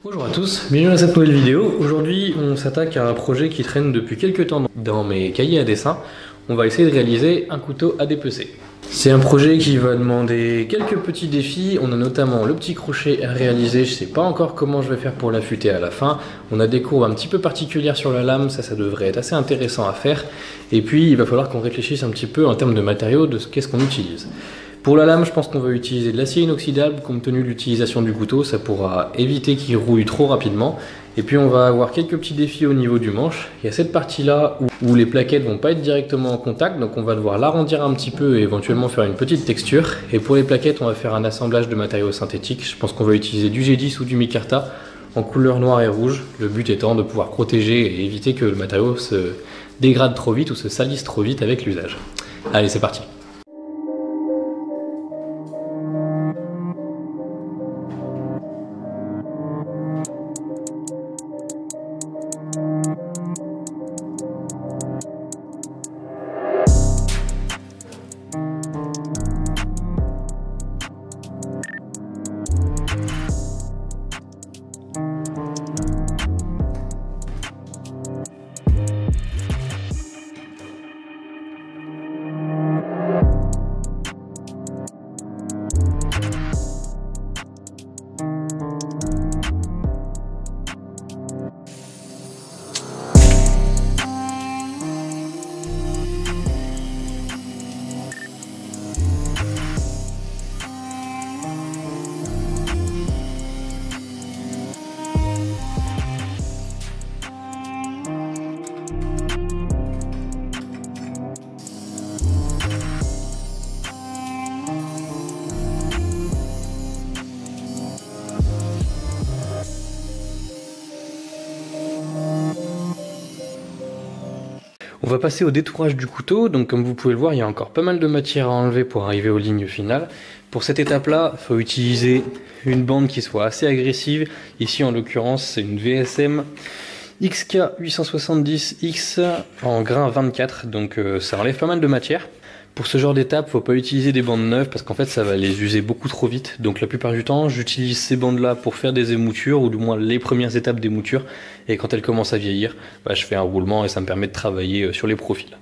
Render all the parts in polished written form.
Bonjour à tous, bienvenue à cette nouvelle vidéo. Aujourd'hui, on s'attaque à un projet qui traîne depuis quelques temps dans mes cahiers à dessin. On va essayer de réaliser un couteau à dépecer. C'est un projet qui va demander quelques petits défis. On a notamment le petit crochet à réaliser. Je ne sais pas encore comment je vais faire pour l'affûter à la fin. On a des courbes un petit peu particulières sur la lame, ça devrait être assez intéressant à faire. Et puis, il va falloir qu'on réfléchisse un petit peu en termes de matériaux, de qu'est-ce qu'on utilise. Pour la lame, je pense qu'on va utiliser de l'acier inoxydable compte tenu de l'utilisation du couteau, ça pourra éviter qu'il rouille trop rapidement. Et puis on va avoir quelques petits défis au niveau du manche. Il y a cette partie-là où les plaquettes vont pas être directement en contact, donc on va devoir l'arrondir un petit peu et éventuellement faire une petite texture. Et pour les plaquettes, on va faire un assemblage de matériaux synthétiques. Je pense qu'on va utiliser du G10 ou du micarta en couleur noire et rouge. Le but étant de pouvoir protéger et éviter que le matériau se dégrade trop vite ou se salisse trop vite avec l'usage. Allez, c'est parti! On va passer au détourage du couteau, donc comme vous pouvez le voir, il y a encore pas mal de matière à enlever pour arriver aux lignes finales. Pour cette étape-là, il faut utiliser une bande qui soit assez agressive. Ici, en l'occurrence, c'est une VSM XK870X en grain 24, donc ça enlève pas mal de matière. Pour ce genre d'étape, faut pas utiliser des bandes neuves parce qu'en fait ça va les user beaucoup trop vite. Donc la plupart du temps, j'utilise ces bandes-là pour faire des émoutures ou du moins les premières étapes d'émouture. Et quand elles commencent à vieillir, je fais un roulement et ça me permet de travailler sur les profils.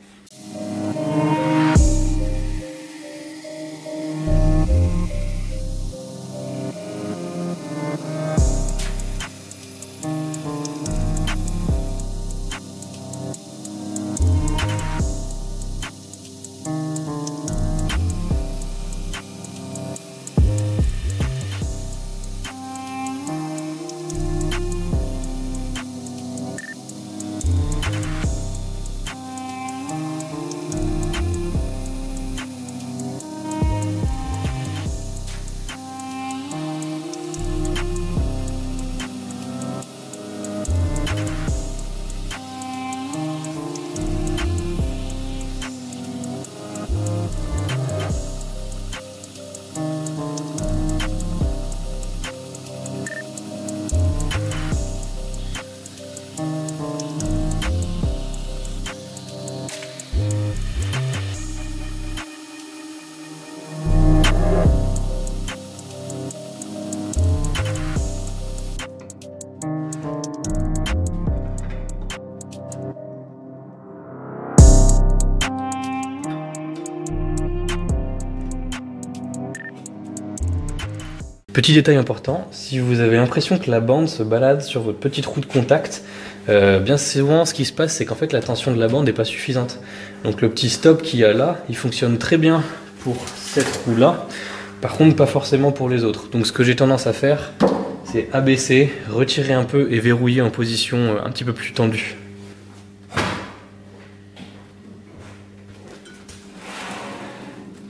Petit détail important, si vous avez l'impression que la bande se balade sur votre petite roue de contact, bien souvent ce qui se passe c'est qu'en fait la tension de la bande n'est pas suffisante. Donc le petit stop qu'il y a là, il fonctionne très bien pour cette roue là, par contre pas forcément pour les autres. Donc ce que j'ai tendance à faire, c'est abaisser, retirer un peu et verrouiller en position un petit peu plus tendue.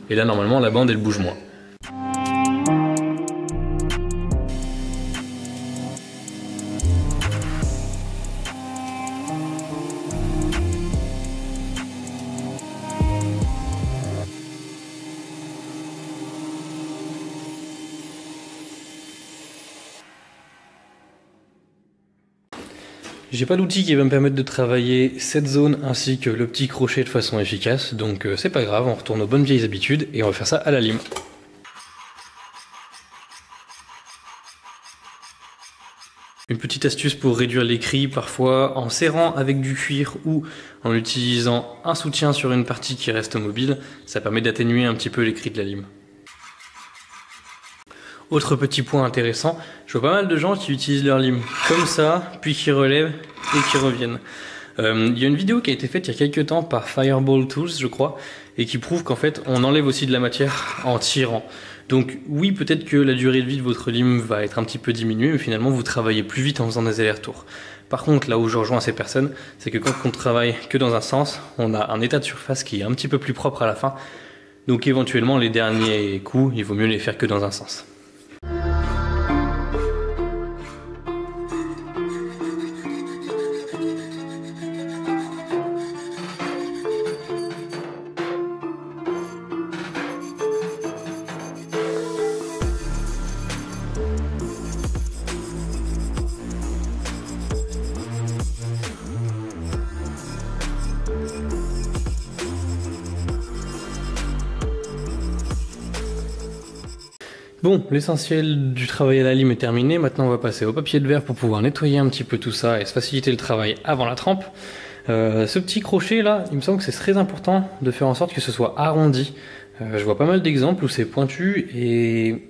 Et là normalement la bande elle bouge moins. J'ai pas d'outil qui va me permettre de travailler cette zone ainsi que le petit crochet de façon efficace, donc c'est pas grave, on retourne aux bonnes vieilles habitudes et on va faire ça à la lime. Une petite astuce pour réduire les cris, parfois en serrant avec du cuir ou en utilisant un soutien sur une partie qui reste mobile, ça permet d'atténuer un petit peu les cris de la lime. Autre petit point intéressant, je vois pas mal de gens qui utilisent leur lime comme ça, puis qui relèvent et qui reviennent. Il y a une vidéo qui a été faite il y a quelques temps par Fireball Tools, je crois, et qui prouve qu'en fait on enlève aussi de la matière en tirant. Donc oui, peut-être que la durée de vie de votre lime va être un petit peu diminuée, mais finalement vous travaillez plus vite en faisant des allers-retours. Par contre, là où je rejoins ces personnes, c'est que quand on travaille que dans un sens, on a un état de surface qui est un petit peu plus propre à la fin. Donc éventuellement les derniers coups, il vaut mieux les faire que dans un sens. Bon, l'essentiel du travail à la lime est terminé, maintenant on va passer au papier de verre pour pouvoir nettoyer un petit peu tout ça et se faciliter le travail avant la trempe. Ce petit crochet là, il me semble que c'est très important de faire en sorte que ce soit arrondi. Je vois pas mal d'exemples où c'est pointu et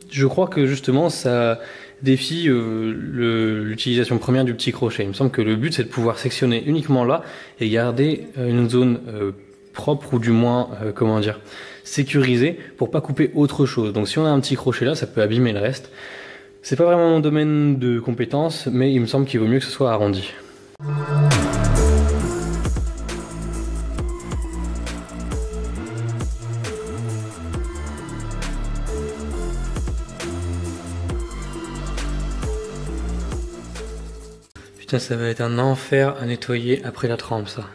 je crois que justement ça défie l'utilisation première du petit crochet. Il me semble que le but c'est de pouvoir sectionner uniquement là et garder une zone propre ou du moins, comment dire, sécurisé pour pas couper autre chose. Donc si on a un petit crochet là, ça peut abîmer le reste. C'est pas vraiment mon domaine de compétence, mais il me semble qu'il vaut mieux que ce soit arrondi. Putain, ça va être un enfer à nettoyer après la trempe, ça.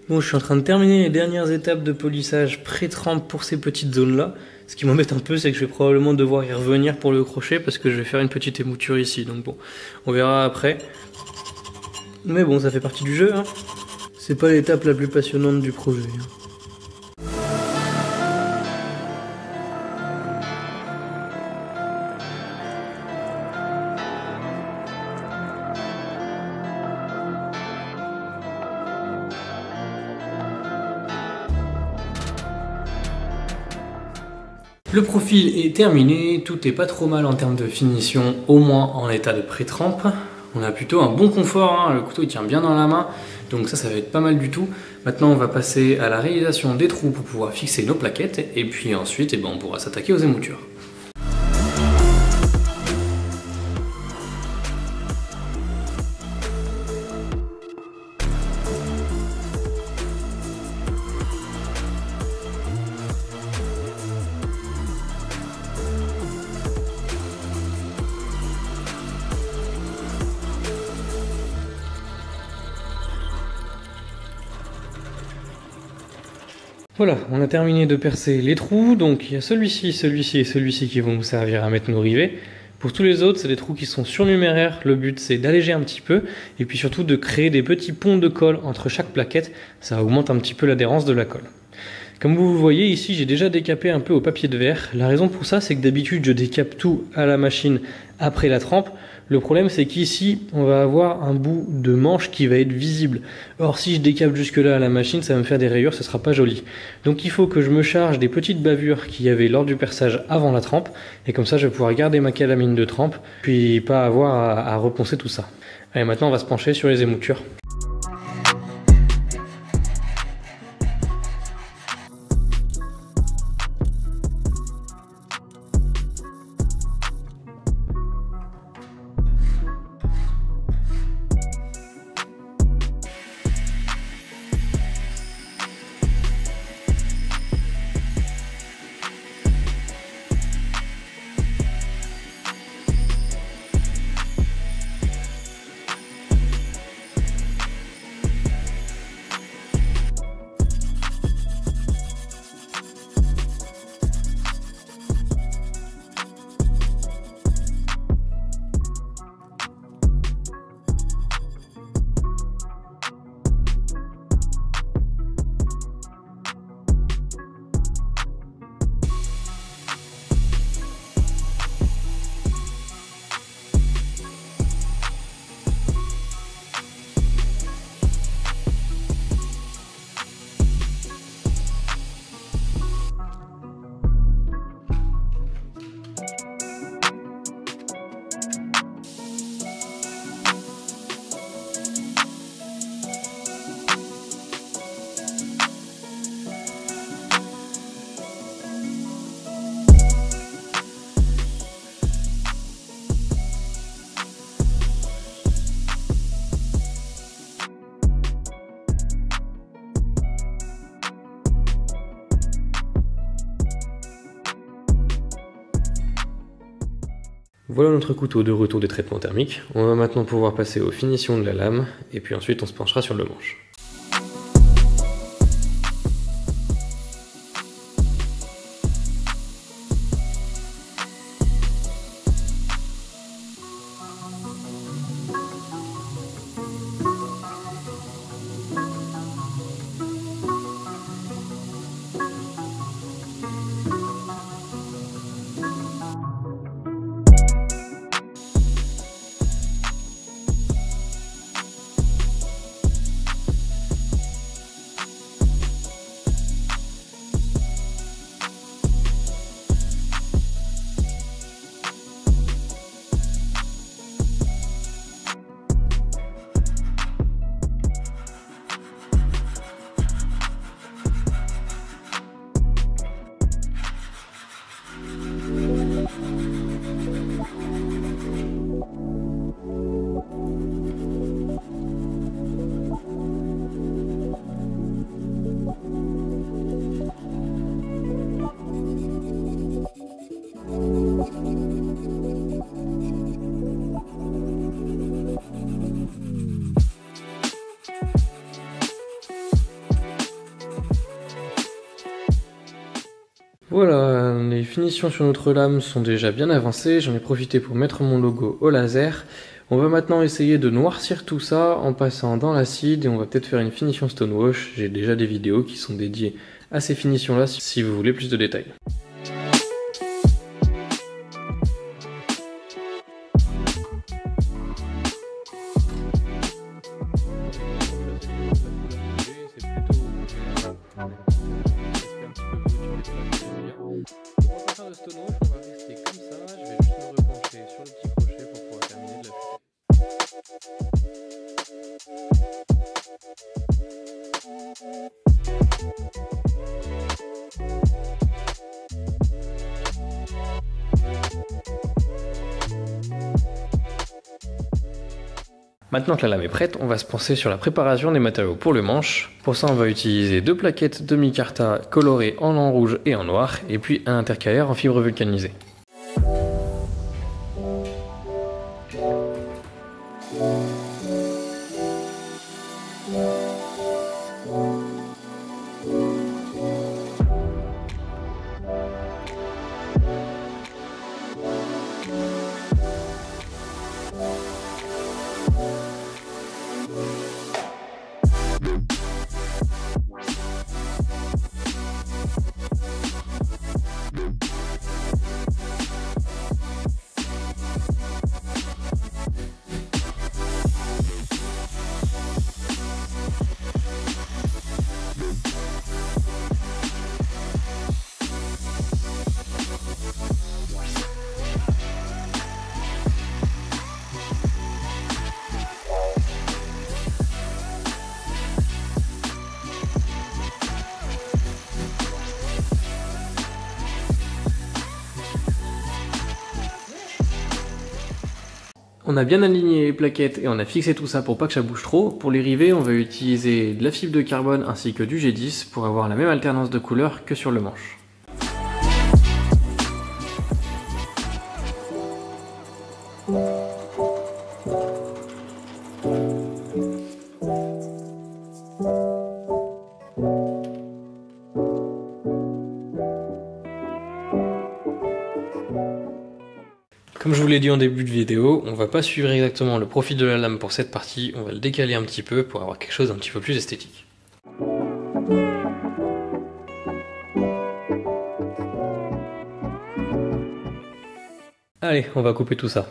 Bon, je suis en train de terminer les dernières étapes de polissage pré-trempe pour ces petites zones-là. Ce qui m'embête un peu, c'est que je vais probablement devoir y revenir pour le crochet parce que je vais faire une petite émouture ici. Donc bon, on verra après. Mais bon, ça fait partie du jeu, hein. C'est pas l'étape la plus passionnante du projet, hein. Le profil est terminé, tout est pas trop mal en termes de finition, au moins en état de pré-trempe. On a plutôt un bon confort, hein, le couteau il tient bien dans la main, donc ça va être pas mal du tout. Maintenant on va passer à la réalisation des trous pour pouvoir fixer nos plaquettes, et puis ensuite on pourra s'attaquer aux émoutures. Voilà, on a terminé de percer les trous, donc il y a celui-ci, celui-ci et celui-ci qui vont nous servir à mettre nos rivets. Pour tous les autres, c'est des trous qui sont surnuméraires, le but c'est d'alléger un petit peu, et puis surtout de créer des petits ponts de colle entre chaque plaquette, ça augmente un petit peu l'adhérence de la colle. Comme vous voyez ici, j'ai déjà décapé un peu au papier de verre. La raison pour ça, c'est que d'habitude je décape tout à la machine après la trempe. Le problème c'est qu'ici, on va avoir un bout de manche qui va être visible. Or si je décape jusque là à la machine, ça va me faire des rayures, ce sera pas joli. Donc il faut que je me charge des petites bavures qu'il y avait lors du perçage avant la trempe. Et comme ça, je vais pouvoir garder ma calamine de trempe, puis pas avoir à reponcer tout ça. Allez, maintenant on va se pencher sur les émoutures. Voilà notre couteau de retour des traitements thermiques. On va maintenant pouvoir passer aux finitions de la lame et puis ensuite on se penchera sur le manche. Voilà, les finitions sur notre lame sont déjà bien avancées, j'en ai profité pour mettre mon logo au laser. On va maintenant essayer de noircir tout ça en passant dans l'acide et on va peut-être faire une finition stonewash. J'ai déjà des vidéos qui sont dédiées à ces finitions-là si vous voulez plus de détails. Pour faire de stonewash, on va rester comme ça, je vais juste me repencher sur le petit crochet pour pouvoir terminer de Maintenant que la lame est prête, on va se pencher sur la préparation des matériaux pour le manche. Pour ça, on va utiliser 2 plaquettes de micarta colorées en lin rouge et en noir, et puis un intercalaire en fibre vulcanisée. On a bien aligné les plaquettes et on a fixé tout ça pour pas que ça bouge trop. Pour les rivets, on va utiliser de la fibre de carbone ainsi que du G10 pour avoir la même alternance de couleurs que sur le manche. Comme je vous l'ai dit en début de vidéo, on va pas suivre exactement le profil de la lame pour cette partie, on va le décaler un petit peu pour avoir quelque chose d'un petit peu plus esthétique. Allez, on va couper tout ça.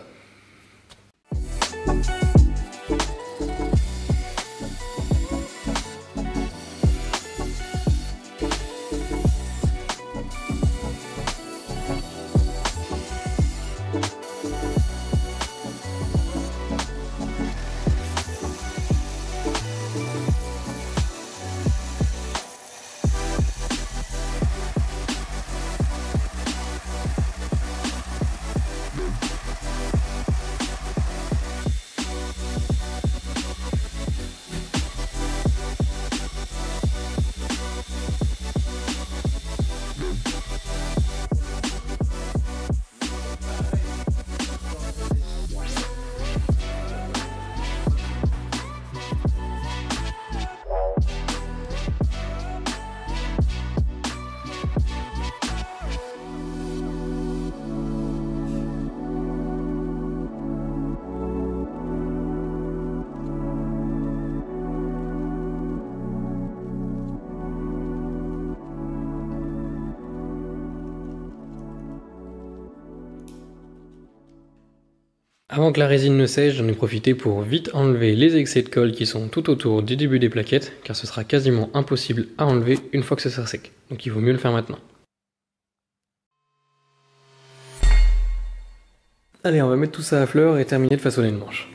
Avant que la résine ne sèche, j'en ai profité pour vite enlever les excès de colle qui sont tout autour du début des plaquettes, car ce sera quasiment impossible à enlever une fois que ce sera sec. Donc il vaut mieux le faire maintenant. Allez, on va mettre tout ça à fleur et terminer de façonner une manche.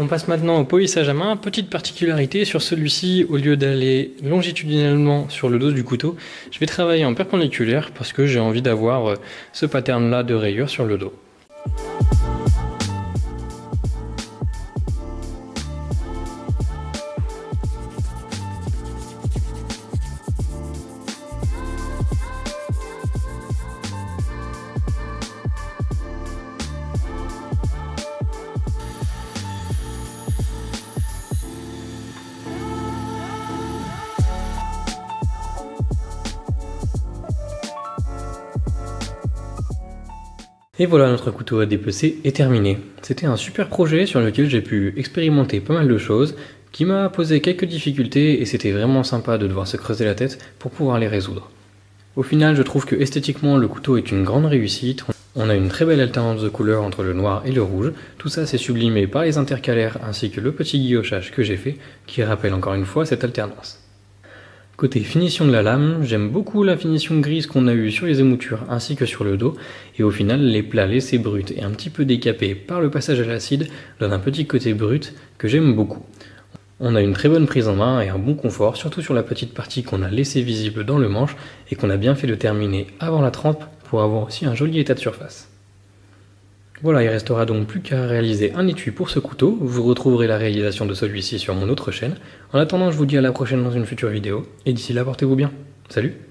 On passe maintenant au polissage à main. Petite particularité sur celui-ci, au lieu d'aller longitudinalement sur le dos du couteau, je vais travailler en perpendiculaire parce que j'ai envie d'avoir ce pattern là de rayures sur le dos. Et voilà, notre couteau à dépecer est terminé. C'était un super projet sur lequel j'ai pu expérimenter pas mal de choses, qui m'a posé quelques difficultés et c'était vraiment sympa de devoir se creuser la tête pour pouvoir les résoudre. Au final, je trouve que esthétiquement le couteau est une grande réussite. On a une très belle alternance de couleurs entre le noir et le rouge. Tout ça c'est sublimé par les intercalaires ainsi que le petit guillochage que j'ai fait, qui rappelle encore une fois cette alternance. Côté finition de la lame, j'aime beaucoup la finition grise qu'on a eue sur les émoutures ainsi que sur le dos, et au final les plats laissés bruts et un petit peu décapés par le passage à l'acide donnent un petit côté brut que j'aime beaucoup. On a une très bonne prise en main et un bon confort, surtout sur la petite partie qu'on a laissée visible dans le manche et qu'on a bien fait de terminer avant la trempe pour avoir aussi un joli état de surface. Voilà, il restera donc plus qu'à réaliser un étui pour ce couteau. Vous retrouverez la réalisation de celui-ci sur mon autre chaîne. En attendant, je vous dis à la prochaine dans une future vidéo. Et d'ici là, portez-vous bien. Salut!